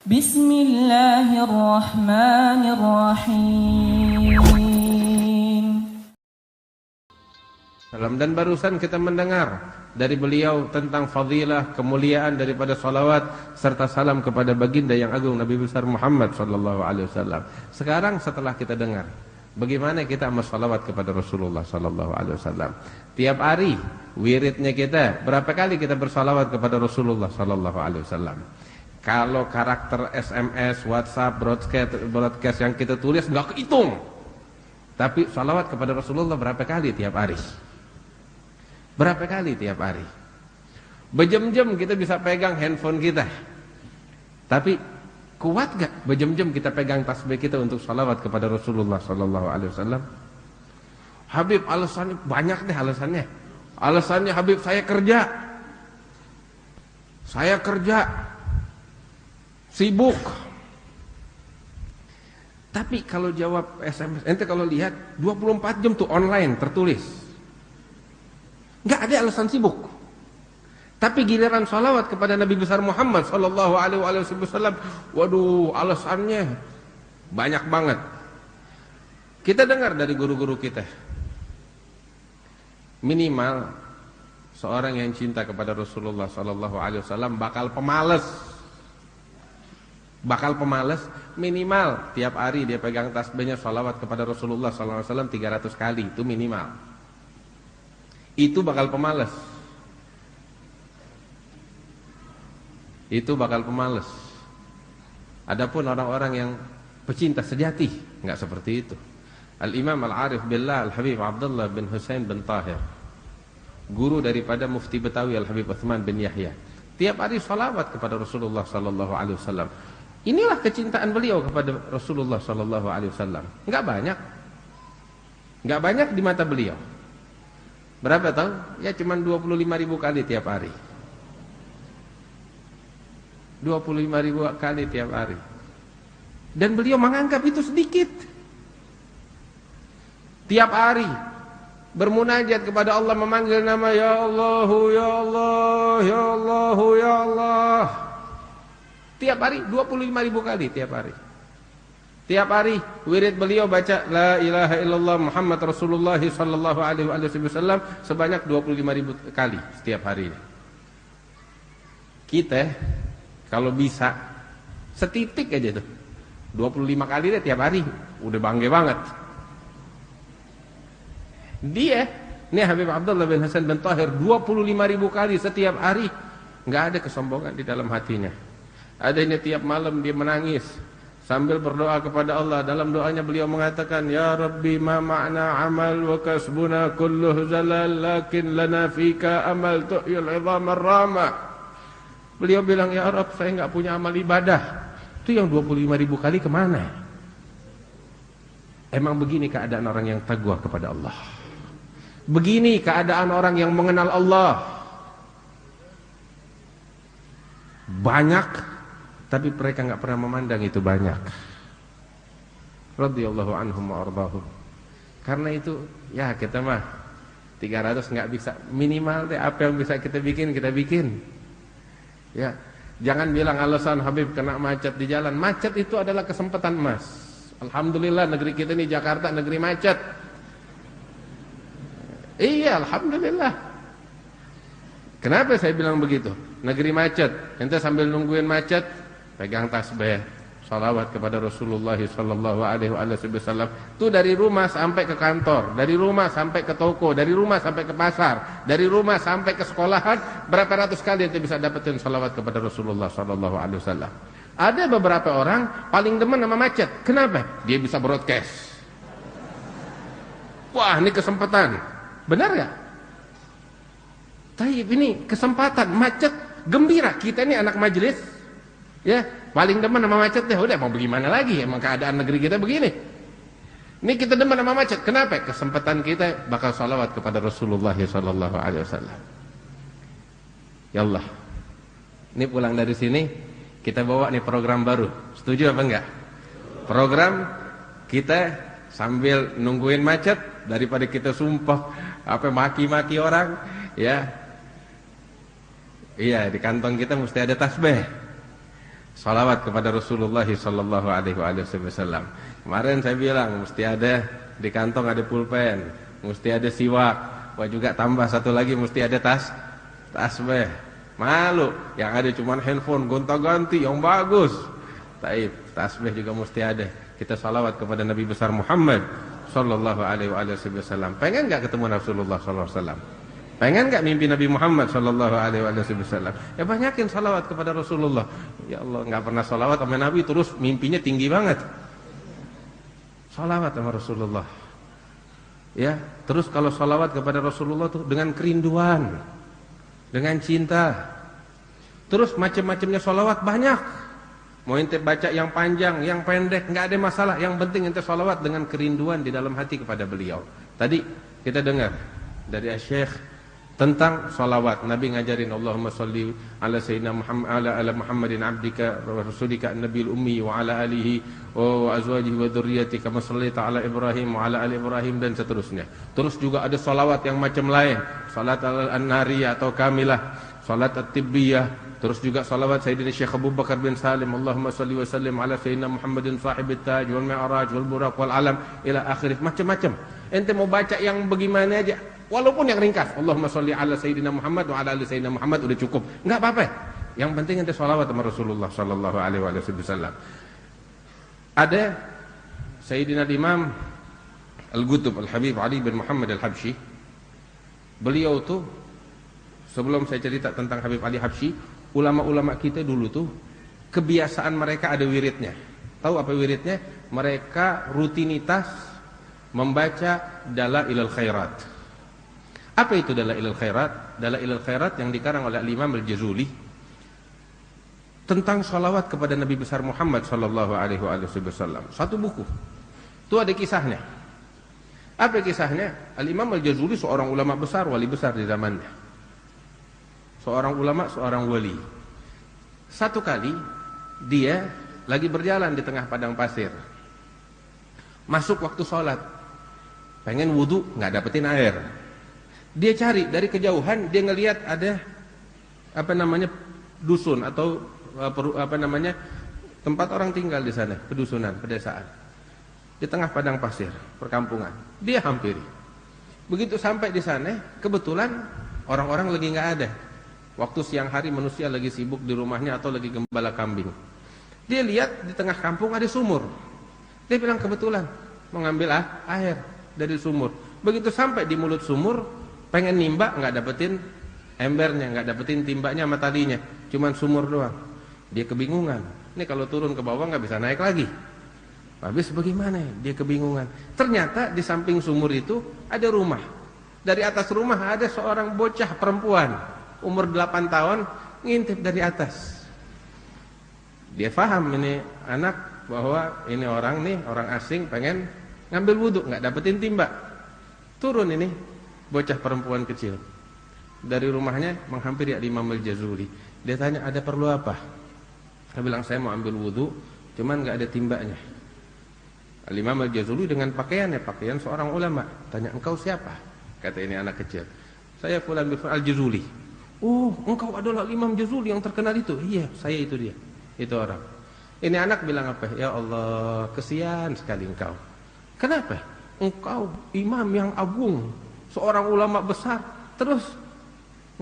Bismillahirrahmanirrahim. Dan barusan kita mendengar dari beliau tentang fadilah, kemuliaan daripada salawat serta salam kepada baginda yang agung Nabi besar Muhammad sallallahu alaihi wasallam. Sekarang setelah kita dengar bagaimana kita salawat kepada Rasulullah sallallahu alaihi wasallam. Tiap hari wiridnya kita, berapa kali kita bersalawat kepada Rasulullah sallallahu alaihi wasallam. Kalau karakter SMS, WhatsApp, broadcast yang kita tulis nggak kehitung. Tapi salawat kepada Rasulullah berapa kali tiap hari? Berapa kali tiap hari? Berjam-jam kita bisa pegang handphone kita. Tapi kuat gak berjam-jam kita pegang tasbih kita untuk salawat kepada Rasulullah sallallahu alaihi wasallam? Habib alasannya banyak deh alasannya. Alasannya Habib saya kerja. Saya kerja. Sibuk. Tapi kalau jawab SMS, ente kalau lihat 24 jam tuh online tertulis. Nggak ada alasan sibuk. Tapi giliran salawat kepada Nabi besar Muhammad sallallahu alaihi wasallam, waduh, alasannya banyak banget. Kita dengar dari guru-guru kita. Minimal seorang yang cinta kepada Rasulullah sallallahu alaihi wasallam bakal pemalas. Bakal pemalas, minimal tiap hari dia pegang tasbihnya salawat kepada Rasulullah sallallahu alaihi wasallam 300 kali, itu minimal. Itu bakal pemalas. Itu bakal pemalas. Adapun orang-orang yang pecinta sejati enggak seperti itu. Al-Imam Al-Arif Billah Al-Habib Abdullah bin Husain bin Tahir, guru daripada Mufti Betawi Al-Habib Uthman bin Yahya, tiap hari salawat kepada Rasulullah sallallahu alaihi wasallam. Inilah kecintaan beliau kepada Rasulullah sallallahu alaihi wasallam. Enggak banyak. Enggak banyak di mata beliau. Berapa tahu? Ya cuma 25.000 kali tiap hari. 25.000 kali tiap hari. Dan beliau menganggap itu sedikit. Tiap hari bermunajat kepada Allah, memanggil nama ya Allah, ya Allah, ya Allah, ya Allah. Tiap hari 25.000 kali tiap hari. Tiap hari wirid beliau baca la ilaha illallah Muhammad Rasulullah sallallahu alaihi wasallam sebanyak 25.000 kali setiap hari. Kita kalau bisa setitik aja tuh 25 kali deh tiap hari, udah bangga banget. Dia nih Habib Abdullah bin Hasan bin Tahir 25.000 kali setiap hari, nggak ada kesombongan di dalam hatinya. Adanya tiap malam dia menangis sambil berdoa kepada Allah. Dalam doanya beliau mengatakan, ya Rabbi ma ma'na amal wa kasbuna kulluh zalal lakin lana fika amal tu'yul idham ar-rama. Beliau bilang, ya Rabb, saya enggak punya amal ibadah. Itu yang 25.000 kali kemana? Emang begini keadaan orang yang taqwa kepada Allah. Begini keadaan orang yang mengenal Allah. Banyak, tapi mereka enggak pernah memandang itu banyak. Radhiyallahu anhum wa ardahum. Karena itu ya kita mah 300 enggak bisa, minimal deh apa yang bisa kita bikin kita bikin. Ya, jangan bilang alasan Habib kena macet di jalan. Macet itu adalah kesempatan emas. Alhamdulillah negeri kita ini Jakarta negeri macet. Iya, alhamdulillah. Kenapa saya bilang begitu? Negeri macet. Ente sambil nungguin macet pegang tasbih, salawat kepada Rasulullah sallallahu alaihi wasallam. Itu dari rumah sampai ke kantor, dari rumah sampai ke toko, dari rumah sampai ke pasar, dari rumah sampai ke sekolahan, berapa ratus kali ente bisa dapetin salawat kepada Rasulullah sallallahu alaihi wasallam. Ada beberapa orang paling demen sama macet. Kenapa? Dia bisa broadcast. Wah, ini kesempatan. Benar gak? Taib, ini kesempatan. Macet, gembira. Kita ini anak majelis, ya paling demen sama macet deh. Udah mau bagaimana lagi, emang keadaan negeri kita begini. Ini kita demen sama macet. Kenapa? Kesempatan kita bakal salawat kepada Rasulullah sallallahu alaihi wasallam. Ya Allah, ini pulang dari sini kita bawa nih program baru. Setuju apa enggak? Program kita sambil nungguin macet, daripada kita sumpah apa maki-maki orang, ya iya, di kantong kita mesti ada tasbih. Salawat kepada Rasulullah sallallahu alaihi wasallam. Kemarin saya bilang mesti ada di kantong ada pulpen, mesti ada siwak, wah juga tambah satu lagi mesti ada tasbih. Malu yang ada cuma handphone gonta-ganti yang bagus. Taib, tasbih juga mesti ada. Kita salawat kepada Nabi besar Muhammad sallallahu alaihi wasallam. Pengen enggak ketemu Rasulullah sallallahu alaihi wasallam? Pengen enggak mimpi Nabi Muhammad sallallahu alaihi wasallam? Ya banyakin salawat kepada Rasulullah. Ya Allah, enggak pernah salawat sama Nabi terus mimpinya tinggi banget. Salawat sama Rasulullah. Ya, terus kalau salawat kepada Rasulullah tuh dengan kerinduan, dengan cinta. Terus macam-macamnya salawat banyak. Mau ente baca yang panjang, yang pendek, enggak ada masalah. Yang penting ente salawat dengan kerinduan di dalam hati kepada beliau. Tadi kita dengar dari Syekh tentang salawat. Nabi ngajarin Allahumma salli ala sayyidina Muhammad ala Muhammadin abdika wa rasulika an-nabiyil ummi wa ala alihi wa azwajihi wa dzurriyyati kama shallaita ala Ibrahim wa ala ali Ibrahim dan seterusnya. Terus juga ada salawat yang macam lain, salat an-nariyah atau kamilah, salat at-tibbiyah. Terus juga salawat Sayyidina Syekh Abu Bakar bin Salim, Allahumma salli wa sallim ala sayyidina Muhammadin sahibit taj wal mi'raj wal buraq wal alam ila akhirih. Macam-macam. Ente mau baca yang bagaimana aja, walaupun yang ringkas, Allahumma sholli ala sayyidina Muhammad wa ala ali sayyidina Muhammad udah cukup. Enggak apa-apa. Yang penting ente sholawat sama Rasulullah sallallahu alaihi wasallam. Ada Sayyidina Imam Al-Qutb Al-Habib Ali bin Muhammad Al-Habsyi. Beliau tuh sebelum saya cerita tentang Habib Ali Habsyi, ulama-ulama kita dulu tuh kebiasaan mereka ada wiridnya. Tahu apa wiridnya? Mereka rutinitas membaca Dalailul Khairat. Apa itu Dalailul Khairat? Dalailul Khairat yang dikarang oleh Imam Al-Jazuli tentang salawat kepada Nabi besar Muhammad sallallahu alaihi wasallam. Satu buku. Itu ada kisahnya. Apa kisahnya? Al-Imam Al-Jazuli seorang ulama besar, wali besar di zamannya. Seorang ulama, seorang wali. Satu kali dia lagi berjalan di tengah padang pasir. Masuk waktu sholat, pengen wudu, nggak dapetin air. Dia cari dari kejauhan, dia ngelihat ada dusun atau tempat orang tinggal di sana, pedusunan, pedesaan. Di tengah padang pasir, perkampungan. Dia hampiri. Begitu sampai di sana, kebetulan orang-orang lagi nggak ada. Waktu siang hari manusia lagi sibuk di rumahnya atau lagi gembala kambing. Dia lihat di tengah kampung ada sumur. Dia bilang kebetulan mau ngambil air dari sumur. Begitu sampai di mulut sumur, pengen nimba nggak dapetin embernya, nggak dapetin timbanya sama talinya, cuman sumur doang. Dia kebingungan. Ini kalau turun ke bawah nggak bisa naik lagi. Habis bagaimana? Dia kebingungan. Ternyata di samping sumur itu ada rumah. Dari atas rumah ada seorang bocah perempuan umur 8 tahun ngintip dari atas. Dia paham ini anak bahwa ini orang nih, orang asing pengen ngambil wudhu, nggak dapetin timba. Turun ini bocah perempuan kecil dari rumahnya menghampiri Imam Al-Jazuli. Dia tanya, ada perlu apa? Dia bilang, saya mau ambil wudhu, cuman nggak ada timbanya. Imam Al-Jazuli dengan pakaiannya, pakaian seorang ulama. Tanya, engkau siapa? Kata ini anak kecil. Saya Fulan bin Al-Jazuli. Oh, engkau adalah Imam Jazuli yang terkenal itu? Iya, saya itu dia. Itu orang. Ini anak bilang apa? Ya Allah, kesian sekali engkau. Kenapa? Engkau imam yang agung, seorang ulama besar, terus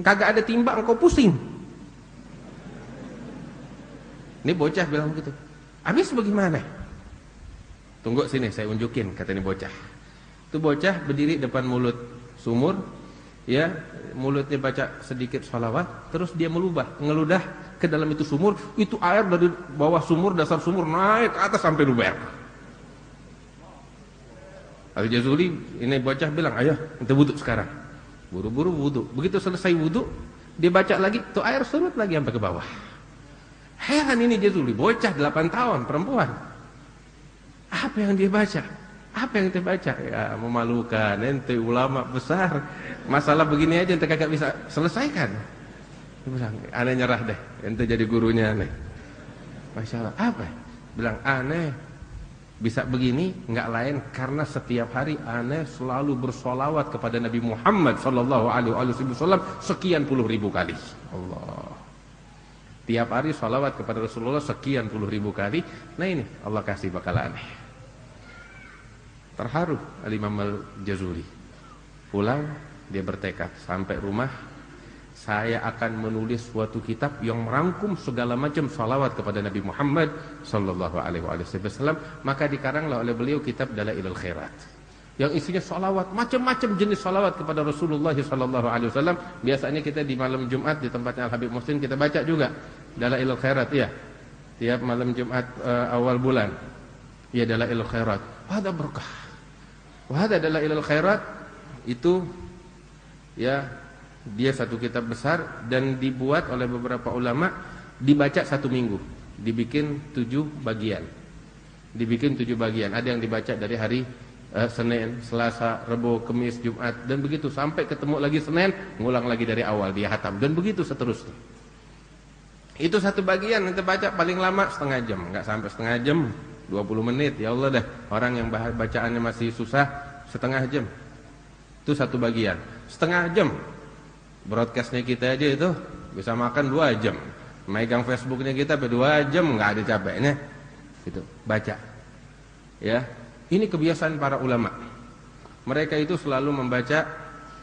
kagak ada timba, engkau pusing. Ini bocah bilang begitu. Habis bagaimana? Tunggu sini, saya unjukin, kata ini bocah. Itu bocah berdiri depan mulut sumur, ya, mulutnya baca sedikit salawat, terus dia ngeludah ke dalam itu sumur. Itu air dari bawah sumur, dasar sumur naik ke atas sampai luber. Al-Jazuli, ini bocah bilang, ayo kita wudhu sekarang. Buru-buru wudhu. Begitu selesai wudhu, dia baca lagi, tuh air surut lagi sampai ke bawah. Heran ini Jazuli, bocah 8 tahun, perempuan. Apa yang dia baca? Apa yang ente baca? Ya memalukan, ente ulama besar, masalah begini aja ente kagak bisa selesaikan. Dia bilang, aneh nyerah deh, ente jadi gurunya aneh. Masya Allah, apa? Bilang, aneh bisa begini nggak lain karena setiap hari aneh selalu bersolawat kepada Nabi Muhammad sallallahu alaihi wasallam sekian puluh ribu kali. Allah. Tiap hari salawat kepada Rasulullah sekian puluh ribu kali. Nah ini Allah kasih bakal aneh. Terharu Al-Imam Al-Jazuli. Pulang dia bertekad, sampai rumah saya akan menulis suatu kitab yang merangkum segala macam salawat kepada Nabi Muhammad sallallahu alaihi wasallam. Maka dikaranglah oleh beliau kitab Dalailul Khairat, yang isinya salawat, macam-macam jenis salawat kepada Rasulullah sallallahu alaihi wasallam. Biasanya kita di malam Jumat di tempatnya Al Habib Muslim kita baca juga Dalailul Khairat ya. Tiap malam Jumat awal bulan. Ya Dalailul Khairat. Ada berkah. Wahada Dalailul Khairat itu ya, dia satu kitab besar dan dibuat oleh beberapa ulama, dibaca 1 minggu, dibikin 7 bagian. Dibikin 7 bagian. Ada yang dibaca dari hari Senin, Selasa, Rabu, Kamis, Jumat, dan begitu sampai ketemu lagi Senin, ngulang lagi dari awal dia hatam, dan begitu seterusnya. Itu 1 bagian nanti baca paling lama setengah jam, enggak sampai setengah jam, 20 menit. Ya Allah dah, orang yang bacaannya masih susah setengah jam. Itu 1 bagian. Setengah jam. Broadcastnya kita aja itu bisa makan 2 jam. Megang Facebooknya kita 2 jam nggak ada capeknya. Gitu, baca. Ya, ini kebiasaan para ulama. Mereka itu selalu membaca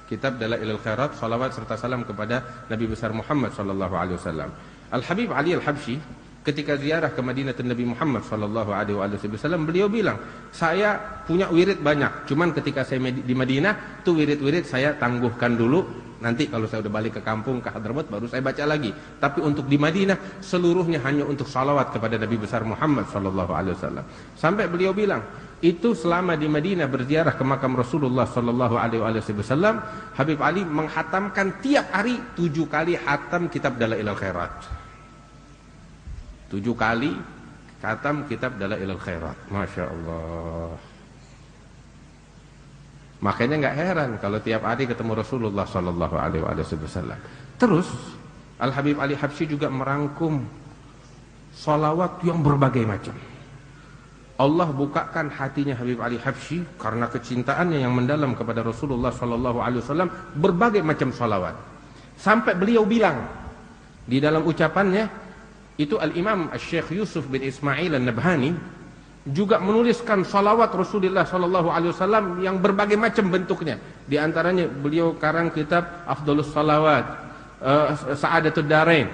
kitab Dalailul Khairat, salawat serta salam kepada Nabi besar Muhammad sallallahu alaihi wasallam. Al Habib Ali Al Habsyi ketika ziarah ke Madinah Nabi Muhammad sallallahu alaihi wasallam, beliau bilang, saya punya wirid banyak, cuman ketika saya di Madinah tuh wirid-wirid saya tangguhkan dulu, nanti kalau saya udah balik ke kampung ke Hadramaut baru saya baca lagi. Tapi untuk di Madinah seluruhnya hanya untuk salawat kepada Nabi besar Muhammad sallallahu alaihi wasallam. Sampai beliau bilang, itu selama di Madinah berziarah ke makam Rasulullah sallallahu alaihi wasallam, Habib Ali menghatamkan tiap hari 7 kali hatam kitab Dalailul Khairat. 7 kali khatam kitab Dalailul Khairat. Masya Allah. Makanya nggak heran kalau tiap hari ketemu Rasulullah sallallahu alaihi wasallam. Terus Al Habib Ali Habsyi juga merangkum salawat yang berbagai macam. Allah bukakan hatinya Habib Ali Habsyi karena kecintaannya yang mendalam kepada Rasulullah sallallahu alaihi wasallam, berbagai macam salawat. Sampai beliau bilang di dalam ucapannya, itu Al-Imam Syekh Yusuf bin Ismail An-Nabhani juga menuliskan salawat Rasulullah sallallahu alaihi wasallam yang berbagai macam bentuknya. Di antaranya beliau karang kitab Afdhalus Salawat, Sa'adatud Darain,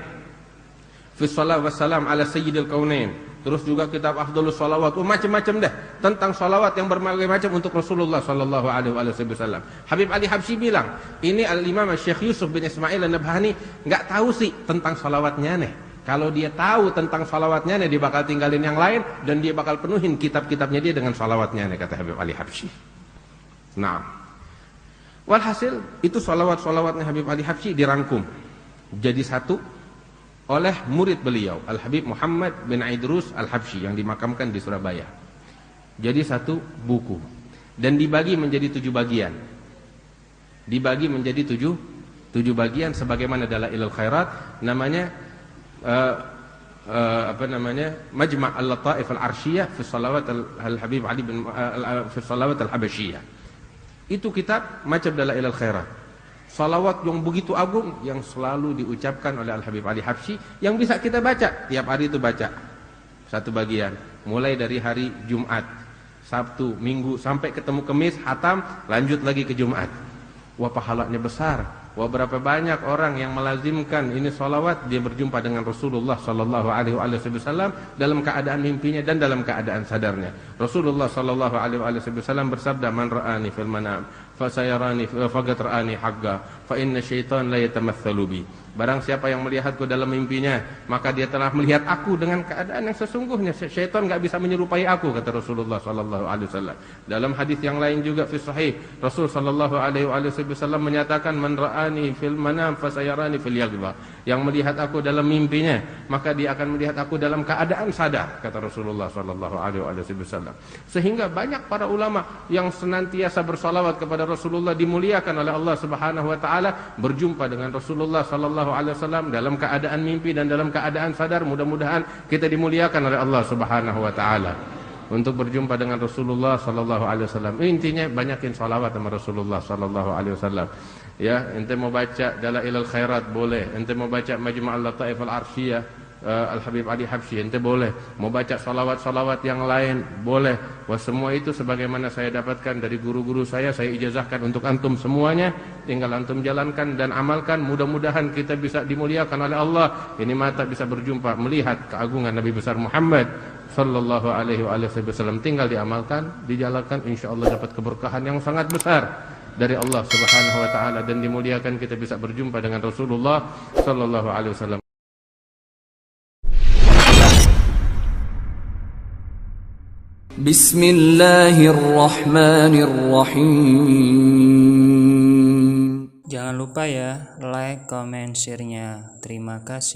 fi Shalawat wassalam ala Sayyidil Kaunain. Terus juga kitab Afdhalus Salawat, macam-macam dah tentang salawat yang berbagai macam untuk Rasulullah sallallahu alaihi wasallam. Habib Ali Habsyi bilang, ini Al-Imam Syekh Yusuf bin Ismail An-Nabhani enggak tahu sih tentang salawatnya nih. Kalau dia tahu tentang salawatnya, dia bakal tinggalin yang lain dan dia bakal penuhin kitab-kitabnya dia dengan salawatnya, kata Habib Ali Habsyi. Nah, walhasil itu salawat-salawatnya Habib Ali Habsyi dirangkum jadi satu oleh murid beliau, Al Habib Muhammad bin Idrus Al Habsyi yang dimakamkan di Surabaya. Jadi satu buku dan dibagi menjadi 7 bagian. Dibagi menjadi 7 bagian sebagaimana Dalailul Khairat, namanya Majma' Al-Lataif Al-Arsyiyah fi Salawat Al-Habib Ali bin fi Salawat Al-Habasyiyah. Itu kitab macam Dalailul Khairat. Salawat yang begitu agung yang selalu diucapkan oleh Al-Habib Ali Habsyi yang bisa kita baca tiap hari, itu baca 1 bagian mulai dari hari Jumat, Sabtu, Minggu sampai ketemu Kamis hatam, lanjut lagi ke Jumat. Wah, pahalanya besar. Wah, berapa banyak orang yang melazimkan ini salawat, dia berjumpa dengan Rasulullah sallallahu alaihi wasallam dalam keadaan mimpinya dan dalam keadaan sadarnya. Rasulullah sallallahu alaihi wasallam bersabda, "Man ra'ani fil manam fasayarani faqad ra'ani haqqa fa inna syaitan la yatamatsalu bi." Barang siapa yang melihatku dalam mimpinya, maka dia telah melihat aku dengan keadaan yang sesungguhnya. Syaitan enggak bisa menyerupai aku, kata Rasulullah sallallahu alaihi wasallam. Dalam hadis yang lain juga fi sahih, Rasul sallallahu alaihi wasallam menyatakan, "Man ra'ani fil manam fasayarani fil yaqza." Yang melihat aku dalam mimpinya, maka dia akan melihat aku dalam keadaan sadar, kata Rasulullah sallallahu alaihi wasallam. Sehingga banyak para ulama yang senantiasa bersalawat kepada Rasulullah dimuliakan oleh Allah Subhanahu wa taala, berjumpa dengan Rasulullah sallallahu alaihi wasallam dalam keadaan mimpi dan dalam keadaan sadar. Mudah-mudahan kita dimuliakan oleh Allah Subhanahu wa taala untuk berjumpa dengan Rasulullah sallallahu alaihi wasallam. Intinya banyakin salawat sama Rasulullah sallallahu alaihi wasallam. Ya, ente mau baca Dalailul Khairat boleh, ente mau baca Majma'ul Lataif Al-Arsyiyah Al-Habib Ali Habsyi, ente boleh, mau baca salawat-salawat yang lain boleh. Wah, semua itu sebagaimana saya dapatkan dari guru-guru saya ijazahkan untuk antum semuanya, tinggal antum jalankan dan amalkan. Mudah-mudahan kita bisa dimuliakan oleh Allah. Ini mata bisa berjumpa melihat keagungan Nabi besar Muhammad sallallahu alaihi wasallam. Tinggal diamalkan, dijalankan, insyaallah dapat keberkahan yang sangat besar dari Allah Subhanahu wa taala, dan dimuliakan kita bisa berjumpa dengan Rasulullah sallallahu alaihi wasallam. Bismillahirrahmanirrahim. Jangan lupa ya, like, comment, share-nya. Terima kasih.